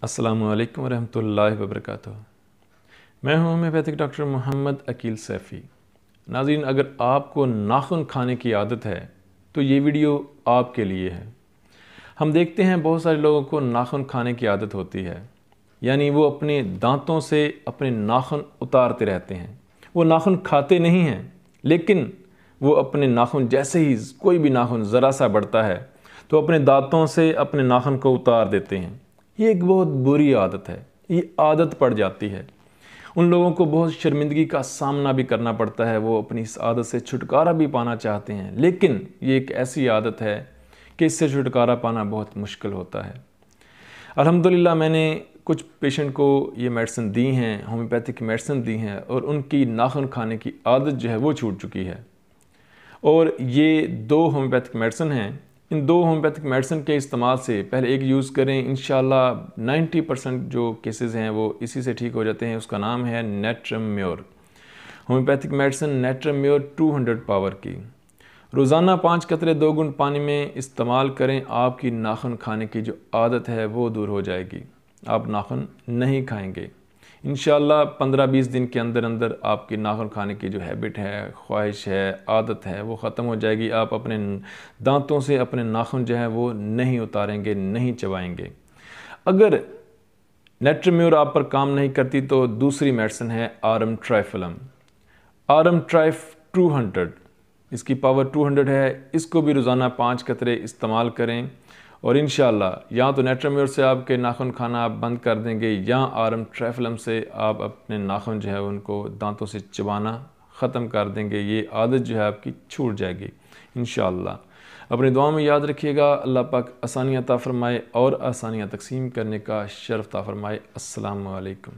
السلام علیکم ورحمۃ اللہ وبرکاتہ۔ میں ہوں ہومیوپیتھک ڈاکٹر محمد عقیل سیفی۔ ناظرین، اگر آپ کو ناخن کھانے کی عادت ہے تو یہ ویڈیو آپ کے لیے ہے۔ ہم دیکھتے ہیں بہت سارے لوگوں کو ناخن کھانے کی عادت ہوتی ہے، یعنی وہ اپنے دانتوں سے اپنے ناخن اتارتے رہتے ہیں۔ وہ ناخن کھاتے نہیں ہیں، لیکن وہ اپنے ناخن جیسے ہی کوئی بھی ناخن ذرا سا بڑھتا ہے تو اپنے دانتوں سے اپنے ناخن کو اتار دیتے ہیں۔ یہ ایک بہت بری عادت ہے، یہ عادت پڑ جاتی ہے۔ ان لوگوں کو بہت شرمندگی کا سامنا بھی کرنا پڑتا ہے، وہ اپنی اس عادت سے چھٹکارا بھی پانا چاہتے ہیں، لیکن یہ ایک ایسی عادت ہے کہ اس سے چھٹکارا پانا بہت مشکل ہوتا ہے۔ الحمدللہ میں نے کچھ پیشنٹ کو یہ میڈیسن دی ہیں، ہومیوپیتھک میڈیسن دی ہیں، اور ان کی ناخن کھانے کی عادت جو ہے وہ چھوٹ چکی ہے۔ اور یہ 2 ہومیوپیتھک میڈیسن ہیں۔ ان 2 ہومیوپیتھک میڈیسن کے استعمال سے پہلے ایک یوز کریں، انشاءاللہ 90% جو کیسز ہیں وہ اسی سے ٹھیک ہو جاتے ہیں۔ اس کا نام ہے natrum mur, homeopathic medicine natrum mur 200 power کی۔ روزانہ 5 قطرے 2 گھونٹ پانی میں استعمال کریں، آپ کی ناخن کھانے کی جو عادت ہے وہ دور ہو جائے گی، آپ ناخن نہیں کھائیں گے۔ انشاءاللہ 15-20 دن کے اندر اندر آپ کی ناخن کھانے کی جو ہیبٹ ہے، خواہش ہے، عادت ہے، وہ ختم ہو جائے گی۔ آپ اپنے دانتوں سے اپنے ناخن جو ہے وہ نہیں اتاریں گے، نہیں چبائیں گے۔ اگر نیٹرم میور آپ پر کام نہیں کرتی تو دوسری میڈیسن ہے آرم ٹرائفلم، آرم ٹرائف 200، اس کی پاور 200 ہے۔ اس کو بھی روزانہ 5 قطرے استعمال کریں، اور انشاءاللہ یا تو نیٹرم میور سے آپ کے ناخن کھانا آپ بند کر دیں گے، یا آرم ٹرائفلم سے آپ اپنے ناخن جو ہے ان کو دانتوں سے چبانا ختم کر دیں گے۔ یہ عادت جو ہے آپ کی چھوٹ جائے گی انشاءاللہ۔ اپنی دعاؤں میں یاد رکھیے گا۔ اللہ پاک آسانیاں عطا فرمائے اور آسانیاں تقسیم کرنے کا شرف عطا فرمائے۔ السلام علیکم۔